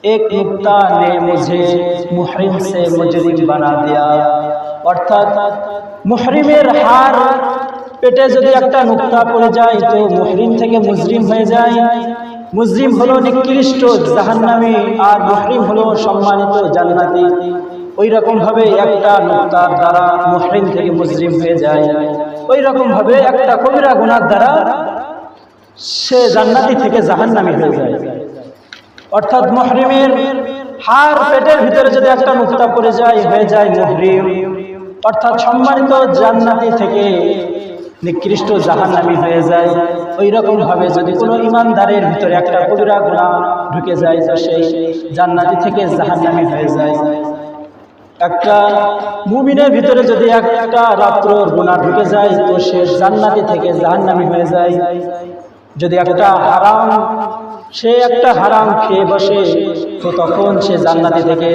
एक नुक्ता ने मुझे मुहरिम से मुजरिम बना दिया। অর্থাৎ মুহরিমের হার পেটে যদি একটা নুক্তা পড়ে যায় তো মুহরিম থেকে মুজরিম হয়ে যায়। মুজরিম হলো নিকৃষ্ট জাহান্নামী আর মুহরিম হলো সম্মানিত জান্নাতি। ওই রকম ভাবে একটা নুক্তার দ্বারা মুহরিম থেকে মুজরিম হয়ে যায়। ওই রকম ভাবে একটা কবিরা গুনার দ্বারা সে জান্নাতি থেকে জাহান্নামী হয়ে যায়। অর্থাৎ মুহরিমের হার পেটের ভিতরে যদি একটা নুক্তা পড়ে যায় হয়ে যায় মুহরিম, অর্থাৎ সম্মানিত জান্নাতি থেকে নিকৃষ্ট জাহান্নামী হয়ে যায়। ওই রকম ভাবে যদি কোনো ইমানদারের ভিতরে একটা কবিরা গুনাহ ঢুকে যায় তো সেই জান্নাতি থেকে জাহান্নামী হয়ে যায়। একটা মুমিনের ভিতরে যদি একটা রাত্রর গুনাহ ঢুকে যায় তো সে জান্নাতি থেকে জাহান্নামী হয়ে যায়। যদি একটা হারাম সে একটা হারাম খেয়ে বসে তো তখন সে জান্নাতি থেকে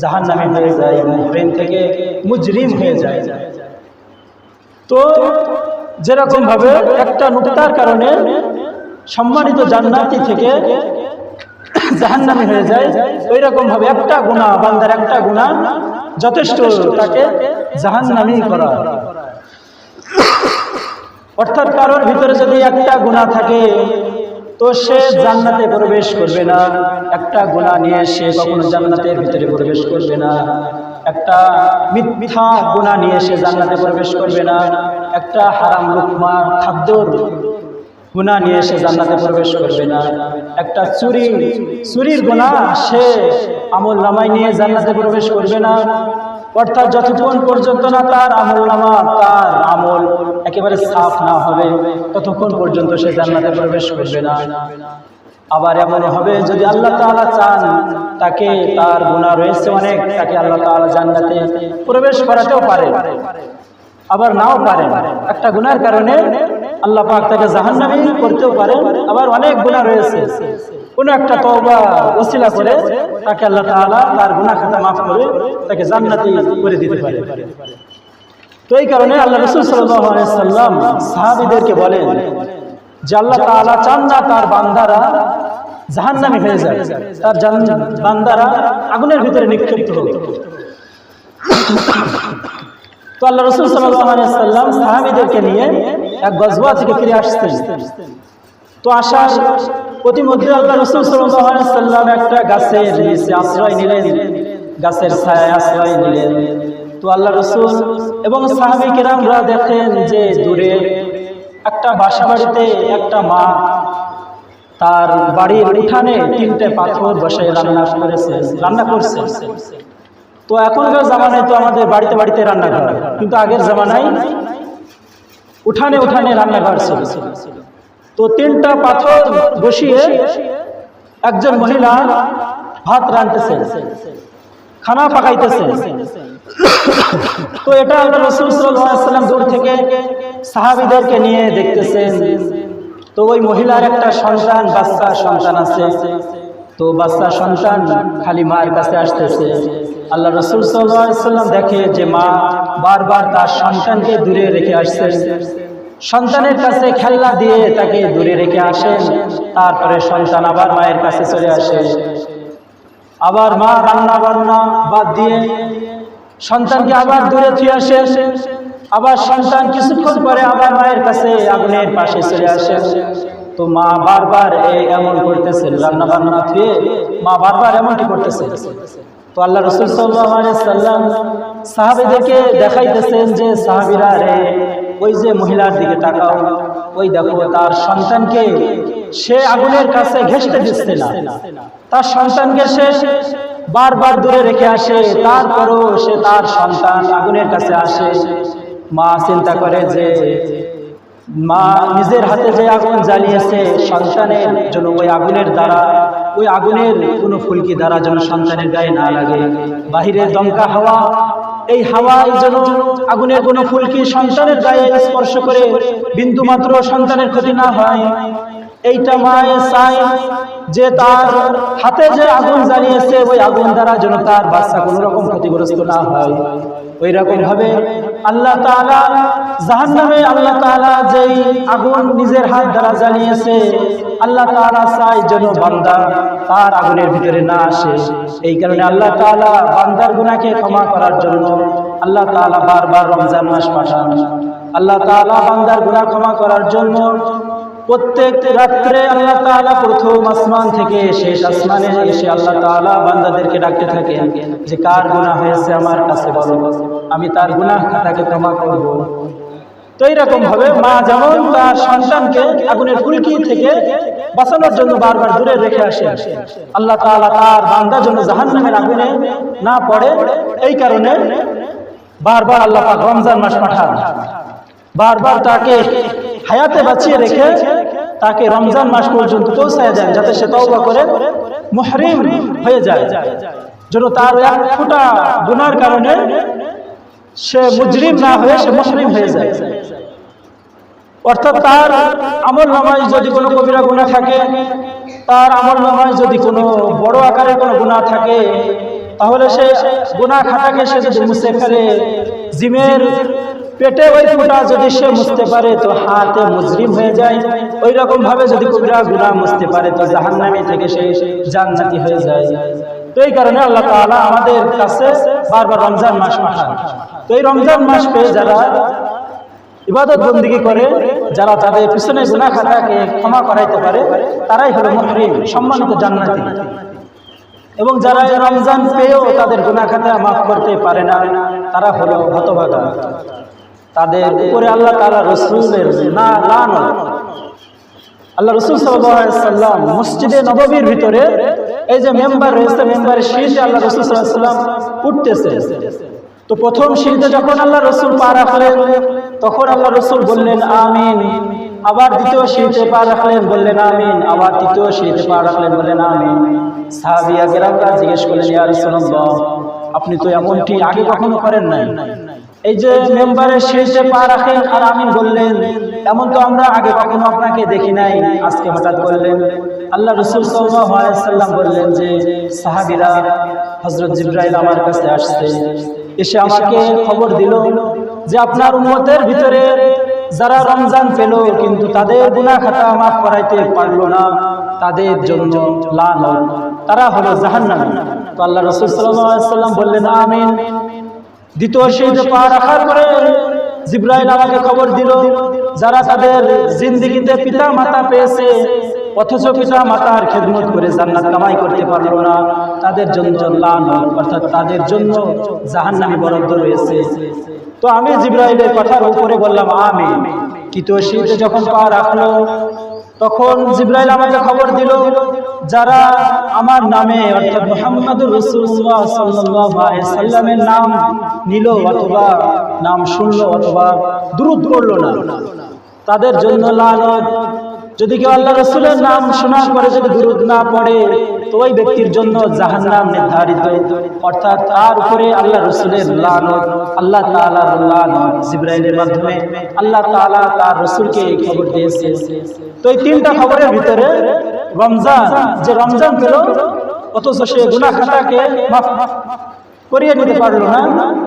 জাহান্নামী হয়ে যায়, মুহরিম থেকে মুজরিম হয়ে যায়। তো যেরকম ভাবে একটা নুক্তার কারণে সম্মানিত জান্নাতি থেকে জাহান্নামী হয়ে যায়, ওই রকম ভাবে একটা গুনাহ, বান্দার একটা গুনাহ যথেষ্ট তাকে জাহান্নামী করা। অর্থাৎ কারোর ভিতরে যদি একটা গুনাহ থাকে তো সে জান্নাতে প্রবেশ করবে না। একটা গুনাহ নিয়ে সে কখনো জান্নাতের ভিতরে প্রবেশ করবে না। একটা মিথ্যা গুনাহ নিয়ে সে জান্নাতে প্রবেশ করবে না। একটা হারাম লুকমা খাদ্যর গুনাহ নিয়ে সে জান্নাতে প্রবেশ করবে না। একটা চুরির গুনাহ সে আমল নামায় নিয়ে জান্নাতে প্রবেশ করবে না। অর্থাৎ যতক্ষণ পর্যন্ত না তার আমল নামা, তার আমল একেবারে সাফ না হবে ততক্ষণ পর্যন্ত সে জান্নাতে প্রবেশ করবে না। আবার এমন হবে যদি আল্লাহ তাআলা চান তাকে, তার গুনাহ রয়েছে অনেক, তাকে আল্লাহ তাআলা জান্নাতে প্রবেশ করাতেও পারে, আবার নাও পারেন। একটা গুনার কারণে আল্লাহ পাক তাকে জাহান্নামী করতেও পারেন। আবার অনেক গুনাহ রয়েছে, কোনো একটা তওবা ওসিলা করে তাকে আল্লাহ তাআলা তার গুনাহ খাতা মাফ করে তাকে জান্নাতি করে দিতে পারে। তো এই কারণে আল্লাহ রাসূল সাল্লাল্লাহু আলাইহি সাল্লাম সাহাবীদেরকে বলেন যে আল্লাহ তাআলা চান না তার বান্দারা জাহান্নামী হয়ে যায়, তার বান্দারা আগুনের ভিতরে নিক্ষিপ্ত হোক। তো আল্লাহ রাসূল সাল্লাল্লাহু আলাইহি সাল্লাম সাহাবীদেরকে নিয়ে এক গজওয়া থেকে ফিরে আসতেন। তো আসার প্রতিমধ্যে আল্লাহ রাসূল সাল্লাল্লাহু আলাইহি সাল্লাম একটা গাছের নিচে আশ্রয় নিলেন, গাছের ছায়ায় আশ্রয় নিলেন। তো আল্লাহ রাসূল এবং সাহাবী কেরামরা দেখেন যে দূরে একটা বাসাবাড়িতে একটা মা তার বাড়ির উঠানে 3টে পাথর বসায় রান্না করছে। তো এখনকার জামানায় তো আমাদের বাড়িতে বাড়িতে রান্নাঘর, কিন্তু আগের জামানায় উঠানে উঠানে রান্নাঘর ছিল। তো 3টা পাথর বসিয়ে একজন মহিলা ভাত রাঁধতেছেন, খানা পাকাইতেছেন। তো এটা আল্লাহ রাসূল সাল্লাল্লাহু আলাইহি ওয়াসাল্লাম দূর থেকে সাহাবীদেরকে নিয়ে দেখতেছেন। তো ওই মহিলার একটা সন্তান, বাচ্চা সন্তান আছে। তো বাচ্চা সন্তান খালি মায়ের কাছে আসতেছে। আল্লাহ রাসূল সাল্লাল্লাহু আলাইহি ওয়াসাল্লাম দেখে যে মা বারবার তার সন্তানকে দূরে রেখে আসছেন, সন্তানের কাছে খেলনা দিয়ে তাকে দূরে রেখে আসেন। তারপরে সন্তান আবার মায়ের কাছে চলে আসে। আবার মা রান্না বান্না বাদ দিয়ে সন্তানকে আবার দূরে থুয়ে আসে। আবার সন্তান কিছুক্ষণ পরে আবার মায়ের কাছে আগুনের পাশে চলে আসে। তো মা বারবার এমন করতেছেন, রান্না বান্না থুয়ে মা বারবার এমনটি করতেছেন। তো আল্লাহ রাসূল সাল্লাল্লাহু আলাইহি সাল্লাম সাহাবীদেরকে দেখাইতেছেন যে সাহাবীরা রে, ওই যে মহিলার দিকে তাকাও, ওই দেখো তার সন্তানকে সে আগুনের কাছে ঘেঁষতে দিচ্ছে না, তার সন্তানকে সে বারবার দূরে রেখে আসে, তারপরও সে তার সন্তান আগুনের কাছে আসে। মা চিন্তা করে যে মা নিজের হাতে যে আগুন জ্বালিয়েছে সন্তানের জন্য, ওই আগুনের দ্বারা, ওই আগুনের কোনো ফুলকি দ্বারা যেন সন্তানের গায়ে না লাগে। বাহিরে দমকা হাওয়া, এই হাওয়ায় যেন আগুনের কোনো ফুলকি সন্তানের গায়ে স্পর্শ করে বিন্দু মাত্র সন্তানের ক্ষতি না হয়, এইটা মায়ে চায় যে তার হাতে যে আগুন জ্বালিয়েছে ওই আগুন দ্বারা যেন তার বাচ্চা কোনো রকম ক্ষতিগ্রস্ত না হয়। ওই রকম ভাবে আল্লাহ তাআলা জাহান্নামে আল্লাহ তাআলা যেই আগুন নিজের হাত দ্বারা জ্বালিয়েছে, আল্লাহ তাআলা চায় যেন বান্দা তার আগুনের ভিতরে না আসে। এই কারণে আল্লাহ তাআলা বান্দার গুনাহকে ক্ষমা করার জন্য আল্লাহ তাআলা বারবার রমজান মাস পাঠান। আল্লাহ তাআলা বান্দার গুনাহ ক্ষমা করার জন্য প্রত্যেক রাত্রে আল্লাহ তাআলা প্রথম আসমান থেকে শেষ আসমানে এসে আল্লাহ তাআলা বান্দাদেরকে ডাকতে থাকেন যে কার গুনাহ হয়েছে আমার কাছে বলো, আমি তার গুনাহ খাতাকে ক্ষমা করব। তো এইরকম ভাবে মা যেমন তার সন্তানকে আগুনের ফুলকি থেকে বাঁচানোর জন্য বারবার দূরে রেখে আসে, আল্লাহ তাআলা তার বান্দার জন্য জাহান্নামের আগুনে না পড়ে এই কারণে বারবার আল্লাহ পাক রমজান মাস পাঠান। বারবার তাকে হায়াতে বাঁচিয়ে রেখে তাকে রমজান মাস পর্যন্ত পৌঁছায় দেন, যাতে সে তওবা করে মুহরিম হয়ে যায়, যেন তার এক ফোঁটা গুনার কারণে সে মুজরিম না হয়ে সে মুহরিম হয়ে যায়। অর্থাৎ তার আমলনামায় যদি কোনো কবিরা গুনাহ থাকে, তার আমলনামায় যদি কোনো বড় আকারের কোনো গুনাহ থাকে, তাহলে সে গুনাহ খাতাকে সে যদি মুছে ফেলে, জিমের পেটে ওই ফোঁটা যদি সে মুছতে পারে তো হাতে মুজরিম হয়ে যায়। ওই রকম ভাবে যদি কবিরা গুনাহ মুছতে পারে তো জাহান্নামী থেকে সে জান্নাতি হয়ে যায়। তো এই কারণে আল্লাহ তাআলা আমাদের কাছে বারবার রমজান মাস পাঠান। তো এই রমজান মাস পেয়ে যারা ইবাদত বন্দেগী করে, যারা তাদের পিছনে গুনাহ খাতাকে ক্ষমা করাইতে পারে, তারাই হলো মুহরিম, সম্মানিত জান্নাতি। এবং যারা রমজান পেয়েও তাদের গুনাহ খাতা মাফ করতে পারে না, তারা হলো হতভাগা। তাদের উপরে আল্লাহ তাআলা রাসূলের লানত। আল্লাহ রাসূল সাল্লাল্লাহু আলাইহি ওয়াসাল্লাম মসজিদে নববীর ভিতরে এই যে মেম্বার রয়েছে, মেম্বারের শীর্ষে আল্লাহ রাসূল সাল্লাল্লাহু আলাইহি ওয়াসাল্লাম উঠতেছে। তো প্রথম সিজদা যখন আল্লাহ রাসূল পা রাখলেন তখন আল্লাহ রাসূল বললেন আমিন। আবার দ্বিতীয় সিজদে পা রাখলেন, বললেন আমিন। আবার তৃতীয় সিজদে পা রাখলেন, বললেন আমিন। সাহাবীয়া কেরামরা জিজ্ঞেস করলেন, ইয়া রাসূলুল্লাহ, আপনি তো এমনটি আগে কখনো করেন নাই, এই যে মেম্বারের সিজদে পা রাখেন আর আমিন বললেন, এমন তো আমরা আগে কখনো আপনাকে দেখি নাই, আজকে হঠাৎ বললেন। আল্লাহ রাসূল সাল্লাল্লাহু আলাইহি ওয়াসাল্লাম বললেন যে সাহাবীরা, হযরত জিবরাইল আমার কাছে আসছে, এসে আমাকে খবর দিল যে আপনার উম্মতের ভিতরে যারা রমজান পেল কিন্তু তাদের গুনাহ খাতা মাফ করাইতে পারলো না, তাদের জন্য লানত, তারা হলো জাহান্নামী। তো আল্লাহ রাসূল সাল্লাল্লাহু আলাইহি ওয়াসাল্লাম বললেন আমিন। দ্বিতীয় সিজদে পা রাখার পরে জিবরাইল আমাকে খবর দিল যারা তাদের জিন্দেগিতে পিতা মাতা পেয়েছে অথচ পিতা মাতার খেদমত করে জান্নাত কামাই করতে পারলো না, তাদের জন্য লানত, অর্থাৎ তাদের জন্য জাহান্নামী বরাদ্দ রয়েছে। তো আমি জিবরাইলের কথার উপরে বললাম আমিন। তৃতীয় সিজদে যখন পা রাখলো তখন জিবরাইল আমাকে খবর দিল যারা আমার নামে অর্থাৎ মুহাম্মদুর রাসূলুল্লাহ সাল্লাল্লাহু আলাইহি ওয়াসাল্লামের নাম নিল অথবা নাম শুনলো অথবা দুরূদ পড়লো না, তাদের জন্য লানত। যদি কেউ আল্লাহ রাসূলের নাম শোনার পরে যদি দুরূদ না পড়ে তো ওই ব্যক্তির জন্য জাহান্নাম নির্ধারিত, অর্থাৎ তার উপরে আল্লাহ রাসূলের লানত, আল্লাহ তাআলার লানত। জিবরাইলের মাধ্যমে আল্লাহ তাআলা তার রাসূলকে এই খবর দিয়েছে। তো এই তিনটা খবরের ভিতরে রমজান, যে রমজান পেল অথচ সে গুনাহ খাতাকে মাফ করিয়ে নিতে পারলো না,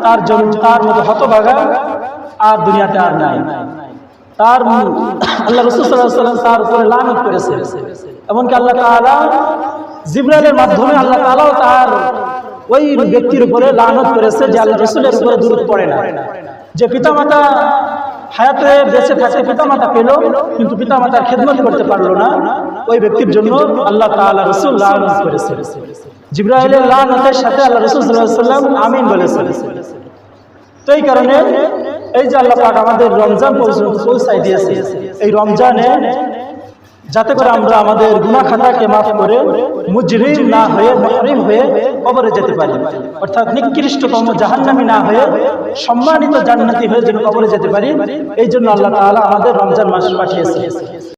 তার জন্য তার মতো হতভাগা আর দুনিয়াতে আর নাই। তার আল্লাহ রাসূল সাল্লাল্লাহু আলাইহি ওয়াসাল্লাম তার উপরে লানত করেছে। এমনকি আল্লাহ তাআলা জিবরাইলের মাধ্যমে আল্লাহ তাআলাও তার ওই ব্যক্তির উপরে লানত করেছে যে আল্লাহ রাসূলের উপরে দুরূদ পড়ে না, যে পিতামাতা হায়াতে বেঁচে থাকতে পিতামাতা পেল কিন্তু পিতামাতার খেদমত করতে পারলো না, ওই ব্যক্তির জন্য আল্লাহ তাআলা রাসূল লানত করেছে। জিবরাইলের লানতের সাথে আল্লাহ রাসূল সাল্লাল্লাহু আলাইহি ওয়াসাল্লাম আমিন বলেছেন। তো এই কারণে এই যে আল্লাহ পাক আমাদের রমজান পর্যন্ত পৌঁছায় দিয়েছে, এই রমজানে যাতে করে আমরা আমাদের গুনাহ খাতাকে মাফ করে মুজরিম না হয়ে মুহরিম হয়ে কবরে যেতে পারি, অর্থাৎ নিকৃষ্টতম জাহান্নামী না হয়ে সম্মানিত জান্নাতি হয়ে যেন কবরে যেতে পারি, এই জন্য আল্লাহ তাআলা আমাদের রমজান মাস পাঠিয়েছে।